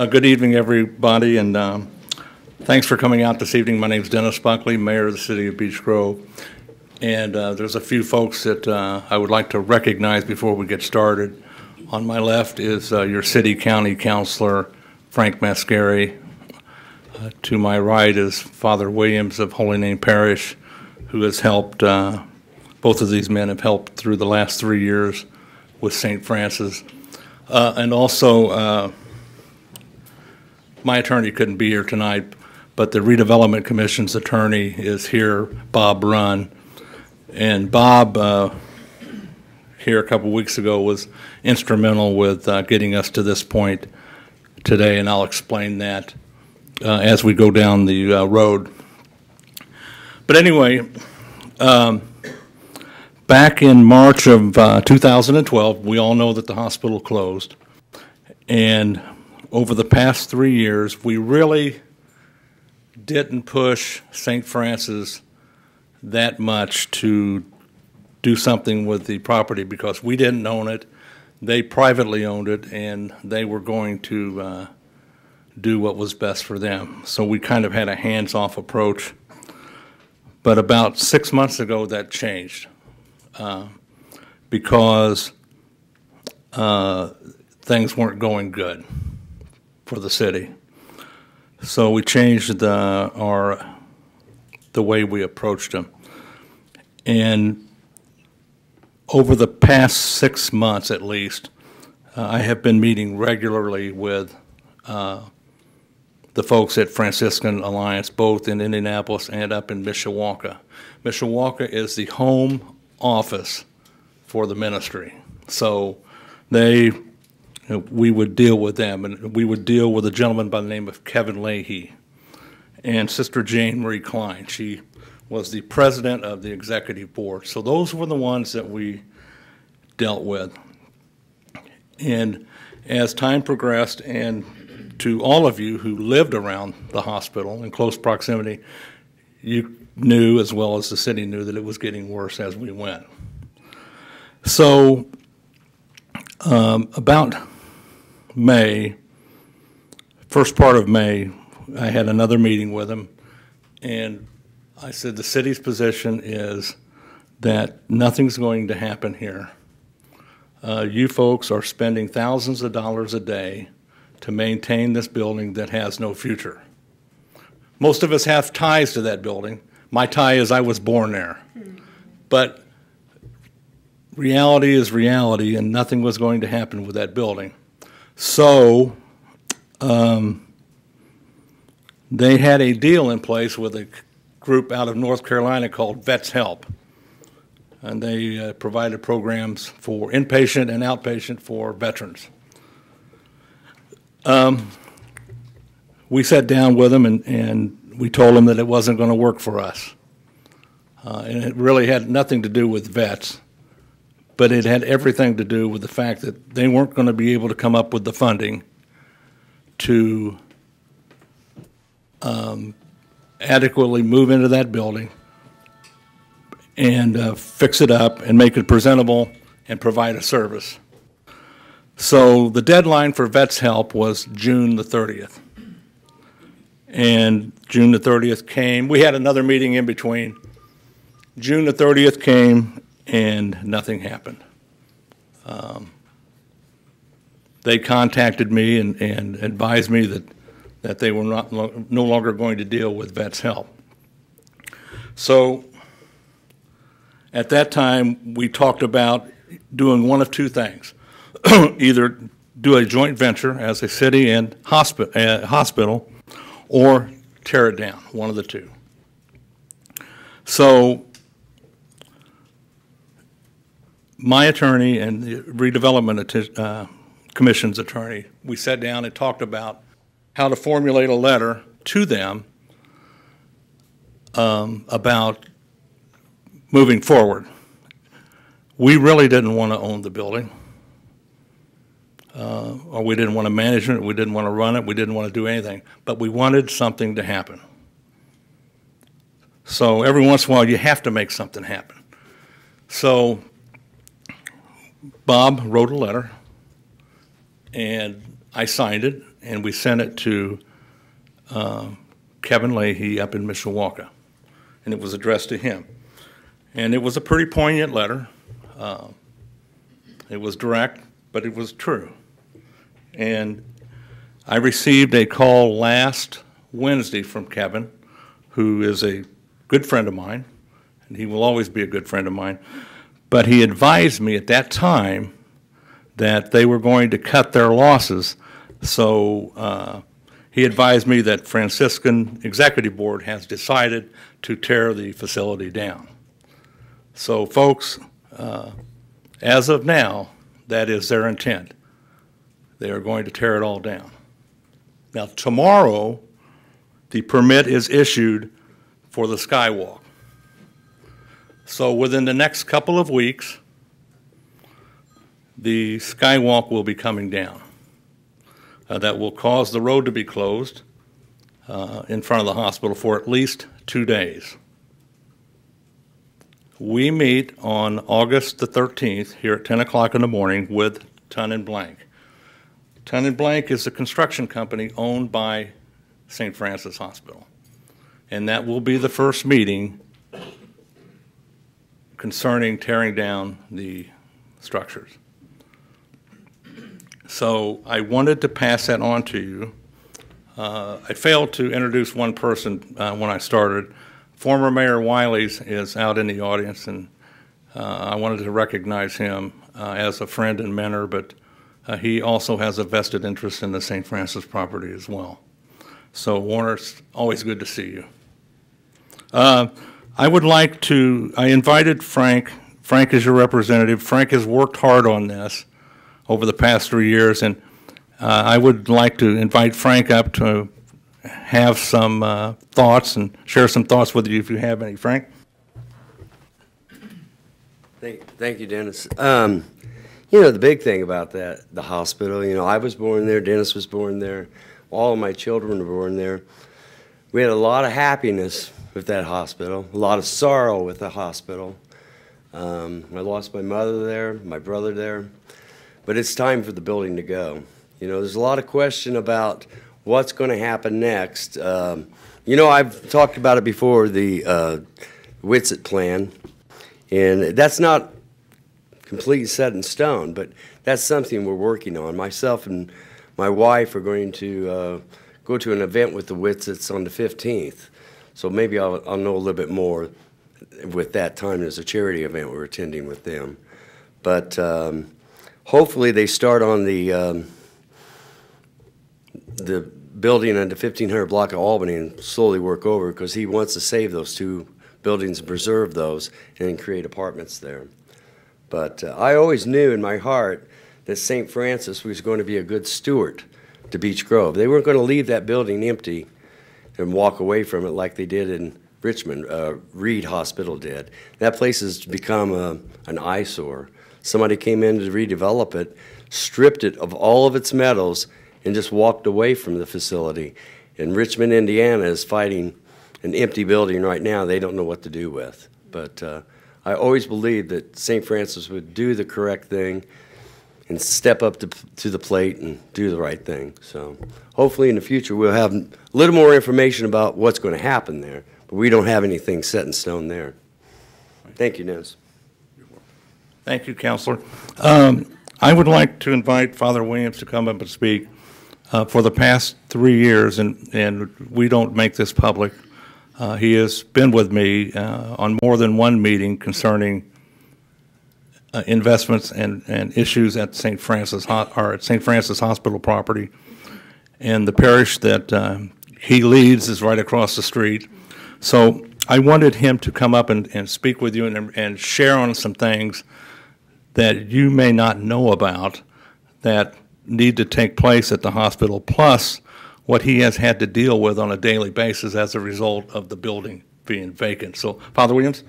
Good evening, everybody, and thanks for coming out this evening. My name is Dennis Buckley, Mayor of the City of Beech Grove, and there's a few folks that I would like to recognize before we get started. On my left is your City County Councilor, Frank Mascari. To my right is Father Williams of Holy Name Parish, who has helped, both of these men have helped through the last 3 years with St. Francis. And also, my attorney couldn't be here tonight, but the Redevelopment Commission's attorney is here, Bob Runn. And Bob, here a couple weeks ago, was instrumental with getting us to this point today, and I'll explain that as we go down the road. But anyway, back in March of 2012, we all know that the hospital closed. And over the past 3 years, we really didn't push St. Francis that much to do something with the property because we didn't own it. They privately owned it, and they were going to do what was best for them. So we kind of had a hands-off approach. But about 6 months ago, that changed because things weren't going good for the city. So we changed the way we approached them. And over the past 6 months at least, I have been meeting regularly with the folks at Franciscan Alliance, both in Indianapolis and up in Mishawaka. Mishawaka is the home office for the ministry. So we would deal with them, and we would deal with a gentleman by the name of Kevin Leahy and Sister Jane Marie Klein. She was the president of the executive board. So those were the ones that we dealt with. And as time progressed, and to all of you who lived around the hospital in close proximity, you knew, as well as the city knew, that it was getting worse as we went. So about May, first part of May, I had another meeting with him, and I said the city's position is that nothing's going to happen here. You folks are spending thousands of dollars a day to maintain this building that has no future. Most of us have ties to that building. My tie is I was born there. But reality is reality, and nothing was going to happen with that building. So they had a deal in place with a group out of North Carolina called Vets Help. And they provided programs for inpatient and outpatient for veterans. We sat down with them and we told them that it wasn't going to work for us. And it really had nothing to do with vets, but it had everything to do with the fact that they weren't going to be able to come up with the funding to adequately move into that building and fix it up and make it presentable and provide a service. So the deadline for Vets Help was June the 30th. And June the 30th came. We had another meeting in between. June the 30th came and nothing happened. They contacted me and advised me that they were no longer going to deal with Vets Help. So at that time, we talked about doing one of two things. Either do a joint venture as a city and hospital, or tear it down, one of the two. So my attorney and the Redevelopment Commission's attorney, we sat down and talked about how to formulate a letter to them about moving forward. We really didn't want to own the building. Or we didn't want to manage it, we didn't want to run it, we didn't want to do anything, but we wanted something to happen. So every once in a while you have to make something happen. So Bob wrote a letter, and I signed it, and we sent it to Kevin Leahy up in Mishawaka, and it was addressed to him. And it was a pretty poignant letter. It was direct, but it was true. And I received a call last Wednesday from Kevin, who is a good friend of mine, and he will always be a good friend of mine. But he advised me at that time that they were going to cut their losses. So he advised me that Franciscan Executive Board has decided to tear the facility down. So folks, as of now, that is their intent. They are going to tear it all down. Now tomorrow, the permit is issued for the skywalk. So within the next couple of weeks, the skywalk will be coming down. That will cause the road to be closed in front of the hospital for at least 2 days. We meet on August the 13th here at 10 o'clock in the morning with Ton and Blank. Ton and Blank is a construction company owned by St. Francis Hospital. And that will be the first meeting concerning tearing down the structures. So I wanted to pass that on to you. I failed to introduce one person when I started. Former Mayor Wiley's is out in the audience, and I wanted to recognize him as a friend and mentor, but he also has a vested interest in the St. Francis property as well. So Warner, it's always good to see you. I invited Frank. Frank is your representative. Frank has worked hard on this over the past 3 years, and I would like to invite Frank up to have some thoughts and share some thoughts with you if you have any. Frank? Thank you, Dennis. You know, the big thing about that, the hospital, you know, I was born there, Dennis was born there, all of my children were born there. We had a lot of happiness with that hospital, a lot of sorrow with the hospital. I lost my mother there, my brother there, but it's time for the building to go. You know, there's a lot of question about what's going to happen next. You know, I've talked about it before, the Whitsett plan, and that's not completely set in stone, but that's something we're working on. Myself and my wife are going to go to an event with the Whitsets on the 15th, so maybe I'll know a little bit more with that time. There's a charity event we're attending with them. But hopefully they start on the building on the 1500 block of Albany and slowly work over, because he wants to save those two buildings and preserve those and then create apartments there. But I always knew in my heart that St. Francis was going to be a good steward to Beech Grove. They weren't going to leave that building empty and walk away from it like they did in Richmond. Reed Hospital did. That place has become an eyesore. Somebody came in to redevelop it, stripped it of all of its metals, and just walked away from the facility. And Richmond, Indiana is fighting an empty building right now they don't know what to do with. But I always believed that St. Francis would do the correct thing and step up to the plate and do the right thing. So hopefully in the future we'll have a little more information about what's going to happen there, but we don't have anything set in stone there. Thank you, Dennis. Thank you, Counselor. I would like to invite Father Williams to come up and speak. For the past 3 years, and we don't make this public, he has been with me on more than one meeting concerning investments and issues at St. Francis Hospital property. And the parish that he leads is right across the street. So I wanted him to come up and speak with you and share on some things that you may not know about that need to take place at the hospital, plus what he has had to deal with on a daily basis as a result of the building being vacant. So, Father Williams?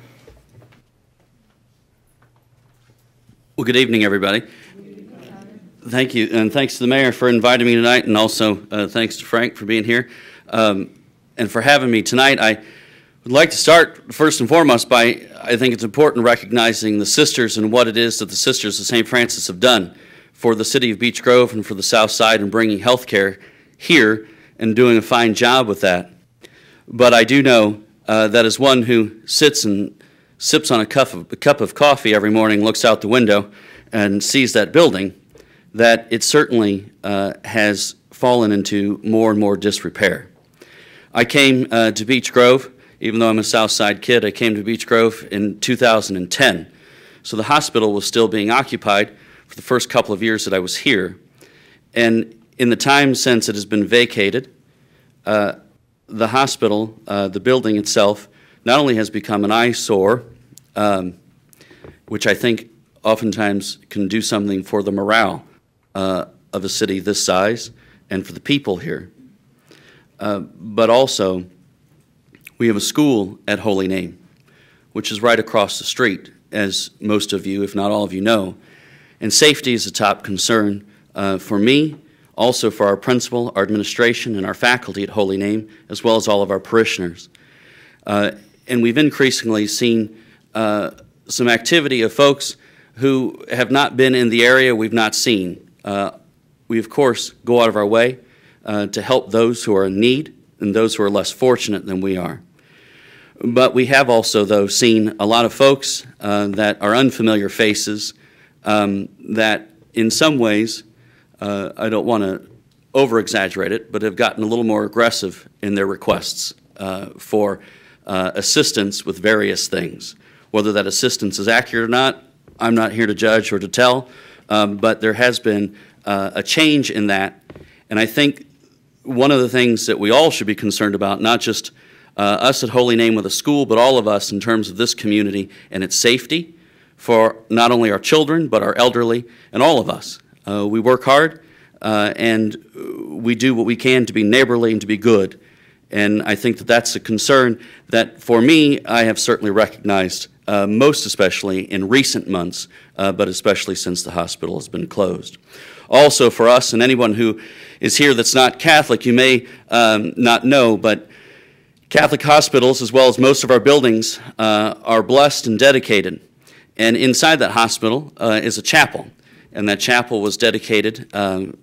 Well, good evening, everybody. Thank you, and thanks to the mayor for inviting me tonight, and also thanks to Frank for being here and for having me tonight. I would like to start first and foremost I think it's important recognizing the sisters and what it is that the Sisters of St. Francis have done for the city of Beech Grove and for the South Side in bringing health care here and doing a fine job with that. But I do know that as one who sits and sips on a cup of coffee every morning, looks out the window, and sees that building, that it certainly has fallen into more and more disrepair. I came to Beech Grove, even though I'm a South Side kid, I came to Beech Grove in 2010. So the hospital was still being occupied for the first couple of years that I was here. And in the time since it has been vacated, the hospital, the building itself, not only has become an eyesore, which I think oftentimes can do something for the morale of a city this size and for the people here, but also we have a school at Holy Name, which is right across the street, as most of you, if not all of you, know. And safety is a top concern for me, also for our principal, our administration, and our faculty at Holy Name, as well as all of our parishioners. And we've increasingly seen some activity of folks who have not been in the area we've not seen. We, of course, go out of our way to help those who are in need and those who are less fortunate than we are. But we have also, though, seen a lot of folks that are unfamiliar faces that in some ways, I don't want to over-exaggerate it, but have gotten a little more aggressive in their requests for assistance with various things. Whether that assistance is accurate or not, I'm not here to judge or to tell, but there has been a change in that. And I think one of the things that we all should be concerned about, not just us at Holy Name with a school, but all of us in terms of this community and its safety for not only our children, but our elderly and all of us. We work hard and we do what we can to be neighborly and to be good. And I think that that's a concern that for me, I have certainly recognized most especially in recent months, but especially since the hospital has been closed. Also for us and anyone who is here that's not Catholic, you may not know, but Catholic hospitals, as well as most of our buildings, are blessed and dedicated. And inside that hospital is a chapel. And that chapel was dedicated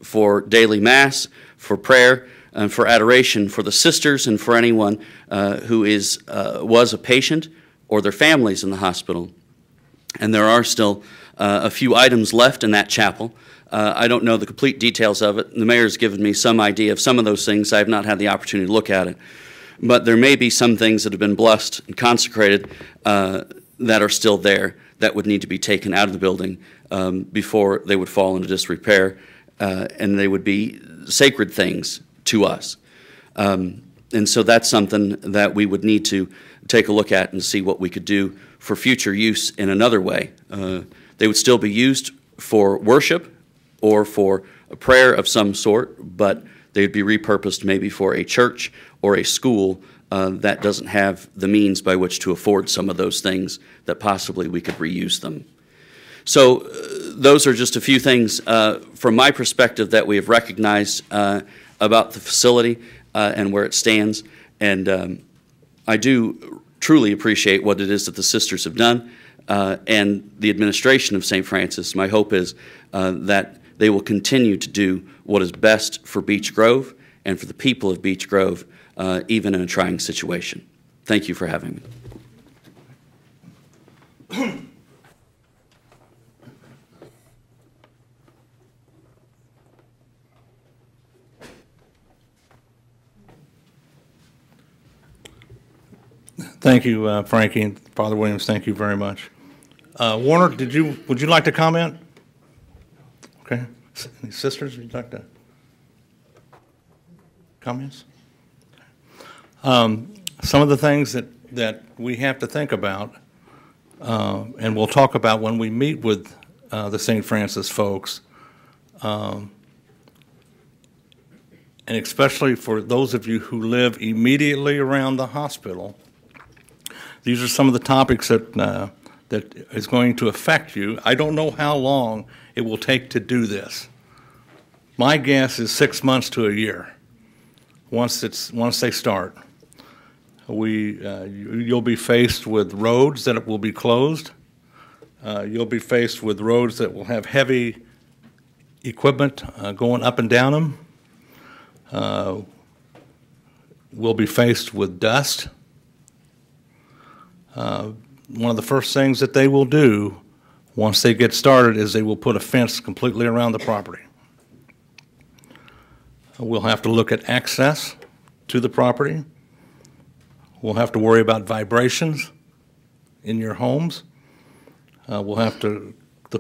for daily mass, for prayer, and for adoration for the sisters and for anyone who was a patient or their families in the hospital. And there are still a few items left in that chapel. I don't know the complete details of it. The mayor's given me some idea of some of those things. I have not had the opportunity to look at it. But there may be some things that have been blessed and consecrated that are still there that would need to be taken out of the building before they would fall into disrepair, and they would be sacred things to us. And so that's something that we would need to take a look at and see what we could do for future use in another way. They would still be used for worship or for a prayer of some sort, but they would be repurposed maybe for a church or a school that doesn't have the means by which to afford some of those things that possibly we could reuse them. So those are just a few things from my perspective that we have recognized about the facility and where it stands. And I do truly appreciate what it is that the sisters have done and the administration of St. Francis. My hope is that they will continue to do what is best for Beech Grove and for the people of Beech Grove, even in a trying situation. Thank you for having me. Thank you, Frankie, and Father Williams. Thank you very much. Warner, would you like to comment? Okay. Any sisters, would you like to comments? Some of the things that we have to think about, and we'll talk about when we meet with the St. Francis folks, and especially for those of you who live immediately around the hospital. These are some of the topics that is going to affect you. I don't know how long it will take to do this. My guess is 6 months to a year. Once they start, you'll be faced with roads that will be closed. You'll be faced with roads that will have heavy equipment going up and down them. We'll be faced with dust. One of the first things that they will do once they get started is they will put a fence completely around the property. We'll have to look at access to the property. We'll have to worry about vibrations in your homes. The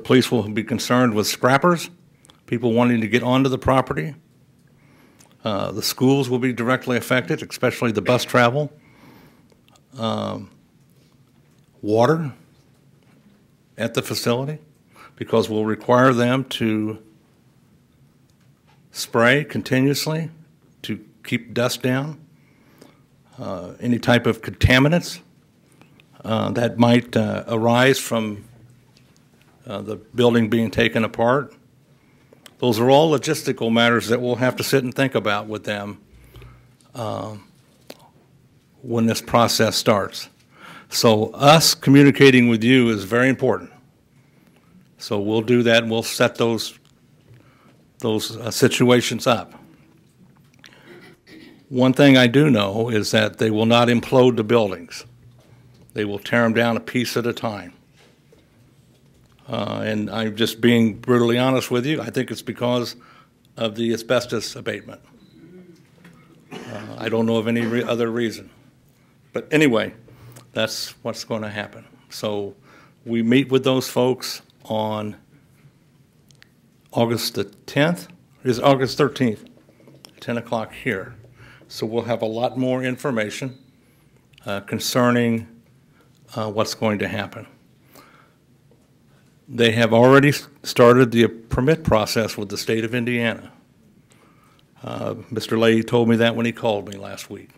police will be concerned with scrappers, people wanting to get onto the property. The schools will be directly affected, especially the bus travel. Water at the facility, because we'll require them to spray continuously to keep dust down. Any type of contaminants that might arise from the building being taken apart. Those are all logistical matters that we'll have to sit and think about with them when this process starts. So us communicating with you is very important. So we'll do that, and we'll set those situations up. One thing I do know is that they will not implode the buildings. They will tear them down a piece at a time. And I'm just being brutally honest with you. I think it's because of the asbestos abatement. I don't know of any other reason. But anyway, that's what's going to happen. So we meet with those folks on August the 10th. It is August 13th, 10 o'clock here. So we'll have a lot more information concerning what's going to happen. They have already started the permit process with the state of Indiana. Mr. Leahy told me that when he called me last week.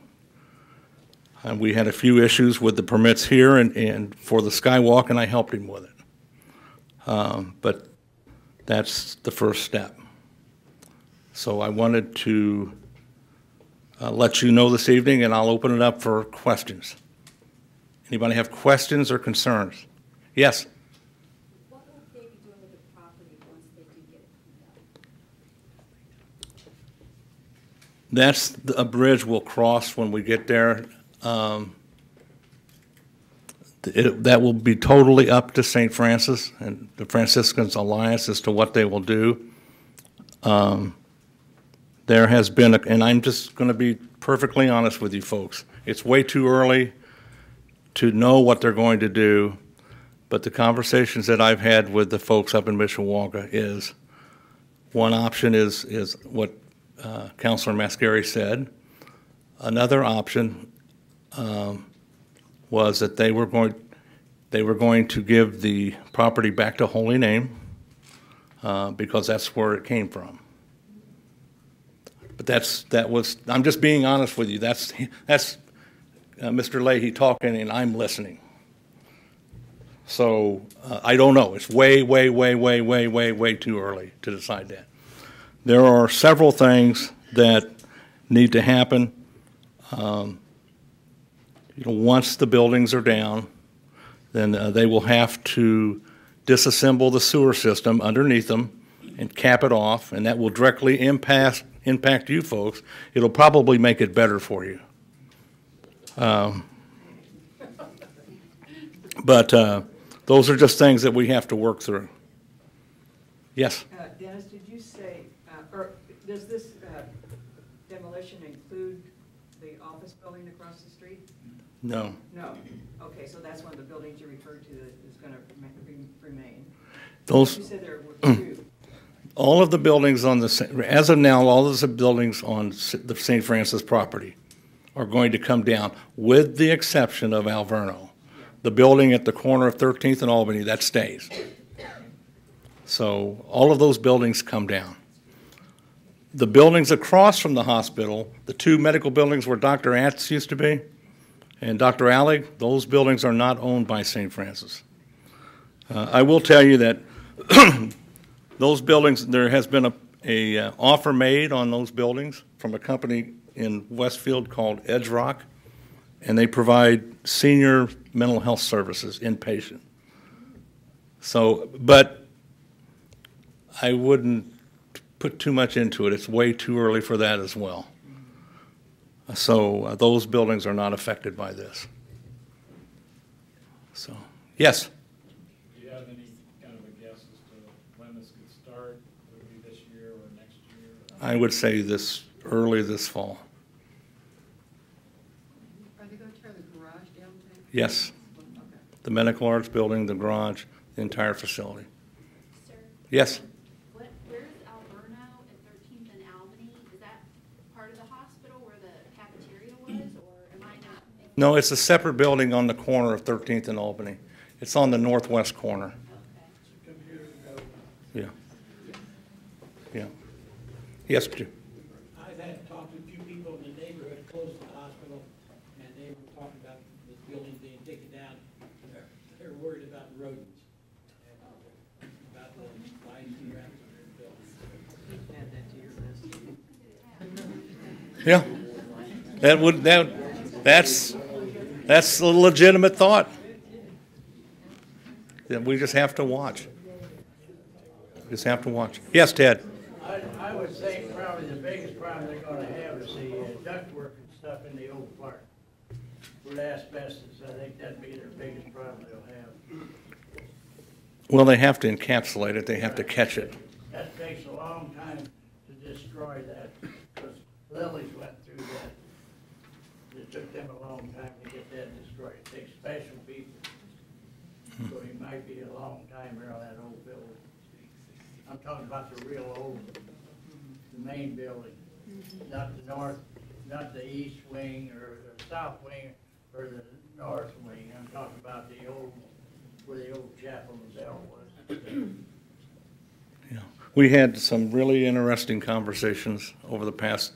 And we had a few issues with the permits here and for the skywalk, and I helped him with it. But that's the first step. So I wanted to let you know this evening, and I'll open it up for questions. Anybody have questions or concerns? Yes? What will they be doing with the property once they do get it cleaned up? That's a bridge we'll cross when we get there. That will be totally up to St. Francis and the Franciscans Alliance as to what they will do. There has been, and I'm just going to be perfectly honest with you folks, it's way too early to know what they're going to do, but the conversations that I've had with the folks up in Mishawaka is, one option is what Councilor Mascari said. Another option was that they were going to give the property back to Holy Name because that's where it came from. But I'm just being honest with you. That's Mr. Leahy talking, and I'm listening. So I don't know. It's way too early to decide that. There are several things that need to happen. Once the buildings are down, then they will have to disassemble the sewer system underneath them and cap it off, and that will directly impact you folks. It'll probably make it better for you. But those are just things that we have to work through. Yes? Dennis, did you say, or does this demolition include the office building across the street? No. No. Okay, so that's one of the buildings you referred to that is going to remain. Those. You said there were two. All of the buildings as of now, all of the buildings on the St. Francis property are going to come down, with the exception of Alverno. The building at the corner of 13th and Albany, that stays. So all of those buildings come down. The buildings across from the hospital, the two medical buildings where Dr. Atz used to be, and Dr. Allig, those buildings are not owned by St. Francis. I will tell you that those buildings, there has been a offer made on those buildings from a company in Westfield called Edge Rock, and they provide senior mental health services, inpatient. So, but I wouldn't put too much into it. It's way too early for that as well. So those buildings are not affected by this. So, yes? Do you have any kind of a guess as to when this could start? Would it be this year or next year? I would say early this fall. Are they going to tear the garage down too? Yes. Okay. The medical arts building, the garage, the entire facility. Sir, Yes? where's Alverno at 13th and Albany? Is that part of the hospital where the cafeteria was, or am I not? No, it's a separate building on the corner of 13th and Albany. It's on the northwest corner. Okay. Yeah. Yeah. Yes, Stu? I've had talked to a few people in the neighborhood close to the hospital, and they were talking about this building being taken down. They're worried about rodents, and about the lice and rats in their buildings. Add that to your list. Yeah. That's a legitimate thought. Yeah, we just have to watch. Just have to watch. Yes, Ted? I would say probably the biggest problem they're gonna have is the ductwork and stuff in the old park. With asbestos, I think that'd be their biggest problem they'll have. Well, they have to encapsulate it. They have to catch it. That takes a long time to destroy that, because Lily's went through that. It took them a long time to get that destroyed. It takes special people. So it might be a long time around that old building. I'm talking about the real old, the main building, not the north, not the east wing or the south wing or the north wing. I'm talking about the old, where the old chapel and bell was. Yeah. We had some really interesting conversations over the past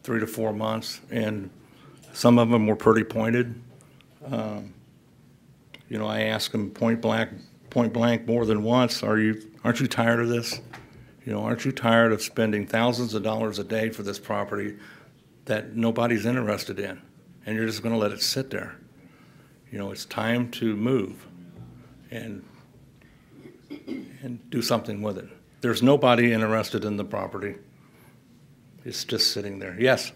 3 to 4 months, and some of them were pretty pointed. You know, I asked them point blank more than once, aren't you tired of this? You know, aren't you tired of spending thousands of dollars a day for this property that nobody's interested in? And you're just going to let it sit there. You know, it's time to move and do something with it. There's nobody interested in the property. It's just sitting there. Yes?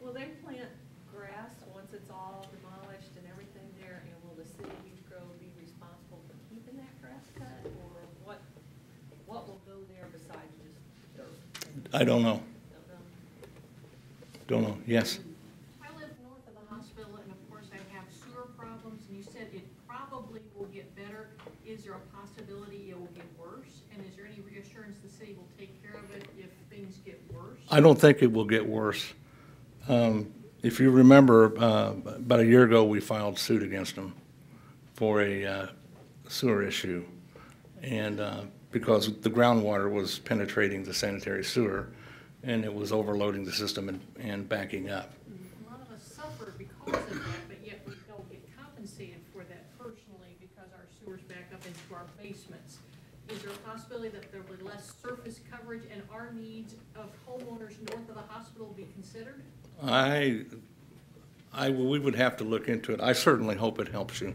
Will they plant grass once it's all demolished and everything there, and will the city of Beech Grove be responsible for keeping that grass cut, or what will go there besides just dirt? I don't know. Don't know. Don't know. Yes? I live north of the hospital, and of course I have sewer problems, and you said it probably will get better. Is there a possibility it will get worse? And is there any reassurance the city will take care of it if things get worse? I don't think it will get worse. If you remember, about a year ago, we filed suit against them for a sewer issue. And because the groundwater was penetrating the sanitary sewer, and it was overloading the system and backing up. A lot of us suffer because of that, but yet we don't get compensated for that personally because our sewers back up into our basements. Is there a possibility that there will be less surface coverage and our needs of homeowners north of the hospital be considered? We would have to look into it. I certainly hope it helps you.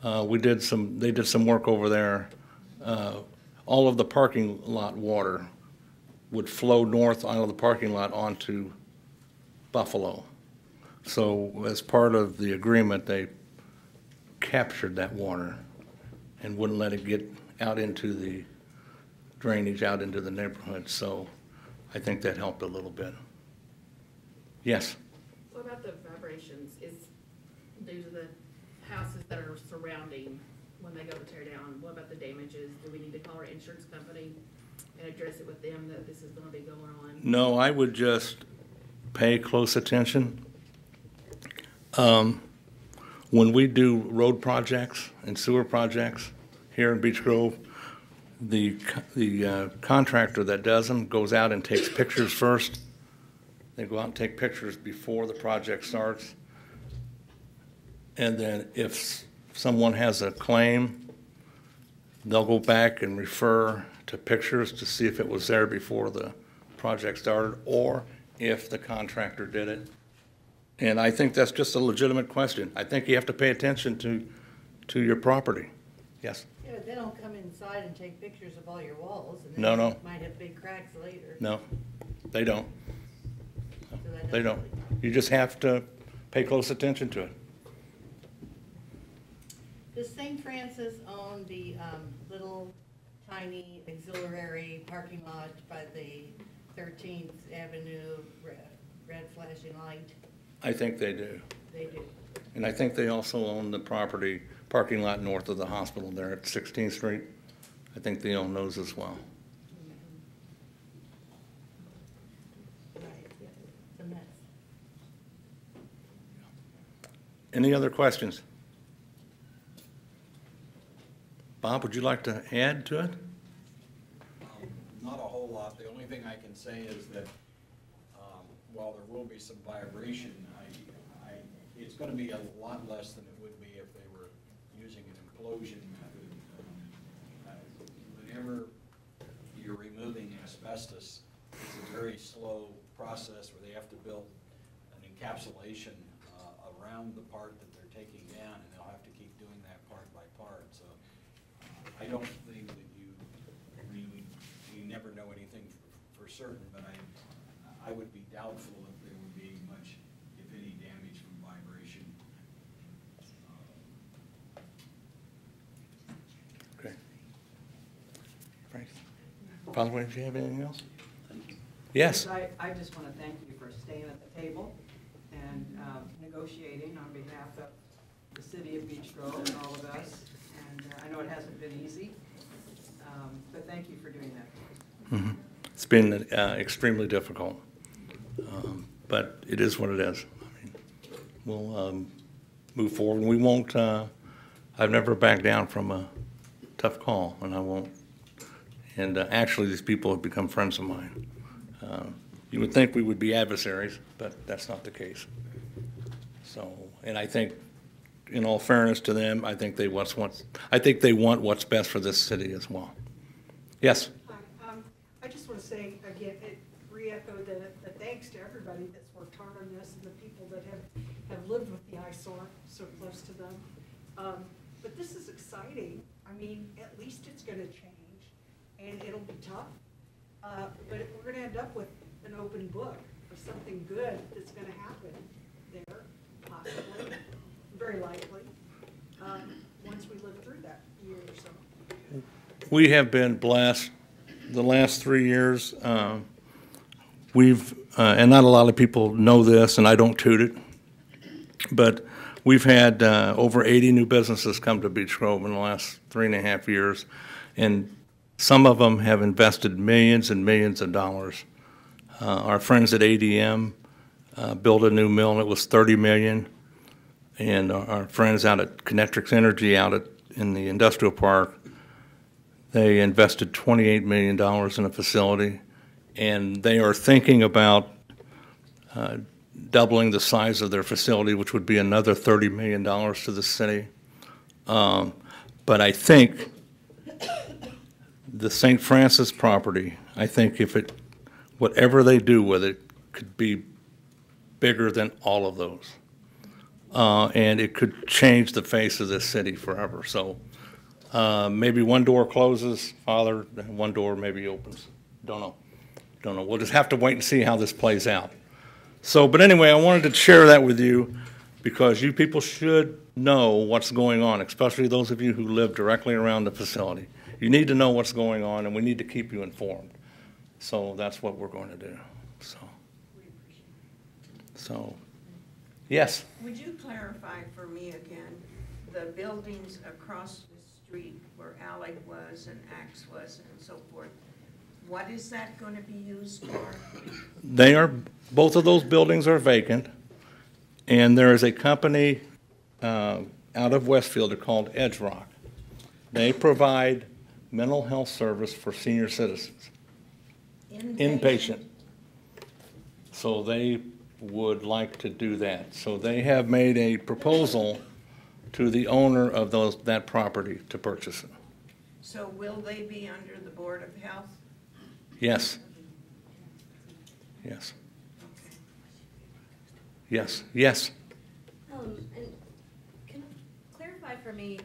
They did some work over there. All of the parking lot water would flow north out of the parking lot onto Buffalo. So as part of the agreement, they captured that water and wouldn't let it get out into the drainage, out into the neighborhood. So I think that helped a little bit. Yes? What about the vibrations? Is due to the houses that are surrounding when they go to tear down? What about the damages? Do we need to call our insurance company and address it with them that this is going to be going on? No, I would just pay close attention. When we do road projects and sewer projects here in Beech Grove, the contractor that does them goes out and takes pictures first. They go out and take pictures before the project starts. And then if someone has a claim, they'll go back and refer to pictures to see if it was there before the project started or if the contractor did it. And I think that's just a legitimate question. I think you have to pay attention to your property. Yes? Yeah, they don't come inside and take pictures of all your walls, and No, then no. you might have big cracks later. No, they don't. So that They doesn't don't. really- You just have to pay close attention to it. Does St. Francis own the little tiny auxiliary parking lot by the 13th Avenue red flashing light? I think they do. They do. And I think they also own the parking lot north of the hospital there at 16th Street. I think they own those as well. Right, yeah, it's a mess. Any other questions? Bob, would you like to add to it? Not a whole lot. The only thing I can say is that while there will be some vibration, it's going to be a lot less than it would be if they were using an implosion method. Whenever you're removing asbestos, it's a very slow process where they have to build an encapsulation around the part that they're taking down, and they'll have to keep doing that part by part. So I don't think that you never know anything for certain, but I would be doubtful if there would be much, if any, damage from vibration. Okay. Frank? By the way, do you have anything else? Yes. I just want to thank you for staying at the table and negotiating on behalf of the city of Beech Grove and all of us. And I know it hasn't been easy, but thank you for doing that. Mm-hmm. It's been extremely difficult, but it is what it is. I mean, we'll move forward. We won't. I've never backed down from a tough call, and I won't. And actually, these people have become friends of mine. You would think we would be adversaries, but that's not the case. So, and I think, in all fairness to them, I think they want what's best for this city as well. Yes. Hi, I just want to say again, re-echo the thanks to everybody that's worked hard on this and the people that have lived with the eyesore so close to them. But this is exciting. I mean, at least it's going to change, and it'll be tough. But we're going to end up with an open book or something good that's going to happen there, possibly, very likely, once we live through that year or so. We have been blessed the last 3 years. We've, and not a lot of people know this, and I don't toot it, but we've had over 80 new businesses come to Beech Grove in the last 3.5 years, and some of them have invested millions and millions of dollars. Our friends at ADM built a new mill, and it was $30 million. And our friends out at Connectrix Energy in the industrial park, they invested $28 million in a facility, and they are thinking about doubling the size of their facility, which would be another $30 million to the city. But I think the St. Francis property, I think whatever they do with it could be bigger than all of those. And it could change the face of this city forever. So maybe one door closes, Father, one door maybe opens. Don't know. We'll just have to wait and see how this plays out. So, but anyway, I wanted to share that with you because you people should know what's going on, especially those of you who live directly around the facility. You need to know what's going on, and we need to keep you informed. So that's what we're going to do. So, yes? Would you clarify for me again, the buildings across the street where Allied was and Axe was and so forth, what is that going to be used for? Both of those buildings are vacant, and there is a company out of Westfield called Edge Rock. They provide mental health service for senior citizens. Inpatient. So they would like to do that. So they have made a proposal to the owner of that property to purchase it. So will they be under the Board of Health? Yes. Yes. Okay. Yes. Yes. And can you clarify for me,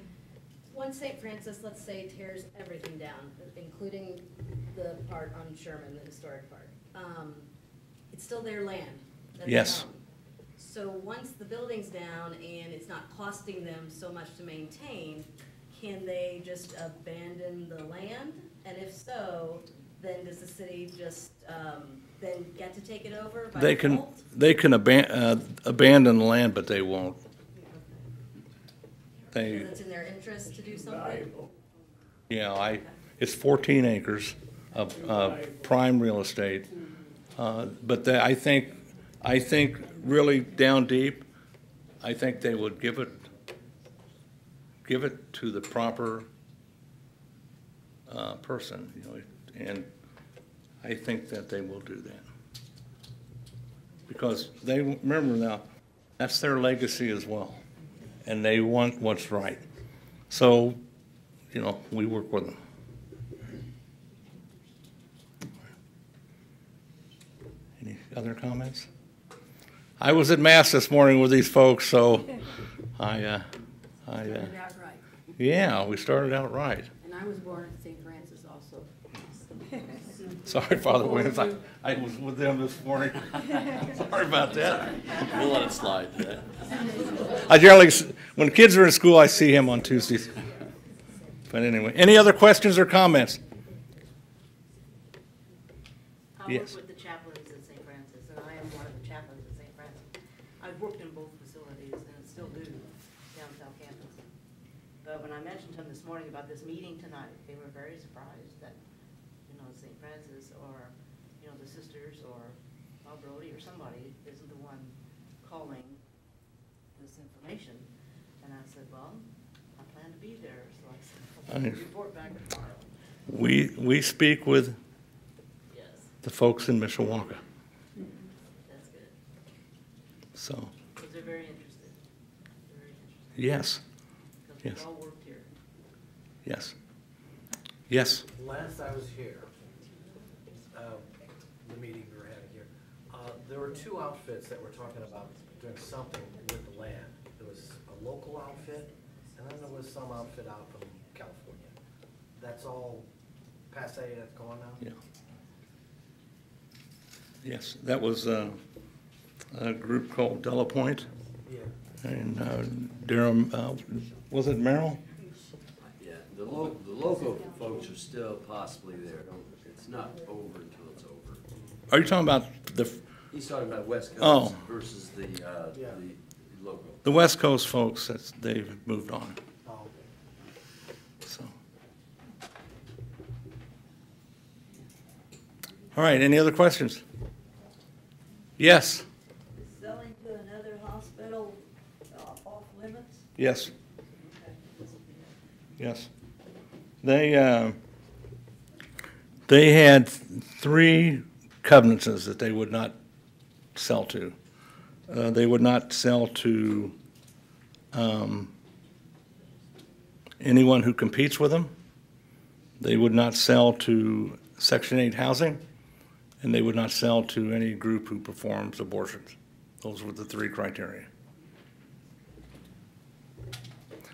once St. Francis, let's say, tears everything down, including the part on Sherman, the historic part, it's still their land that they Yes. own. So once the building's down and it's not costing them so much to maintain, can they just abandon the land? And if so, then does the city just then get to take it over by default? They can abandon the land, but they won't. They, Because it's in their interest to do something? it's 14 acres of prime real estate. But I think really down deep, I think they would give it to the proper person, and I think that they will do that. Because they, remember now, that's their legacy as well, and they want what's right. So, we work with them. Any other comments? I was at Mass this morning with these folks, so Started out right. yeah, we started out right. And I was born at St. Francis also. Sorry, Father Williams, I was with them this morning. Sorry about that. We'll let it slide. I generally, when kids are in school, I see him on Tuesdays. But anyway, any other questions or comments? I work Yes. with the chaplains at St. Francis, and I am one of the chaplains at St. Francis. I've worked in both facilities and still do downtown campus. But when I mentioned to them this morning about this meeting tonight, they were very surprised that, St. Francis or, the sisters or Bob Brody or somebody isn't the one calling this information. And I said, well, I plan to be there, so I said, I'll report back tomorrow. We speak with Yes, the folks in Mishawaka, that's good. so, Because they're very interested. They're very interested. yes, Because yes. we've all worked here. yes. Yes, Last I was here, the meeting we were having here, there were two outfits that were talking about doing something with the land. There was a local outfit, and then there was some outfit out from California. That's all passe, that's gone now? yeah. Yes, that was a group called Della Point, Yeah. and Durham, was it Merrill? Yeah, the local folks are still possibly there. It's not over until it's over. Are you talking about He's talking about West Coast Oh. versus the local. the West Coast folks? They've moved on, Oh. so. All right, any other questions? Yes, Selling to another hospital off limits? yes, Okay. yes. They had 3 covenances that they would not sell to. They would not sell to anyone who competes with them. They would not sell to Section 8 housing, and they would not sell to any group who performs abortions. Those were the 3 criteria.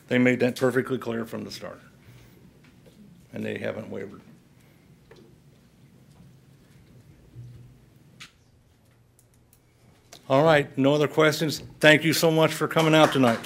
They made that perfectly clear from the start, and they haven't wavered. All right, no other questions? Thank you so much for coming out tonight.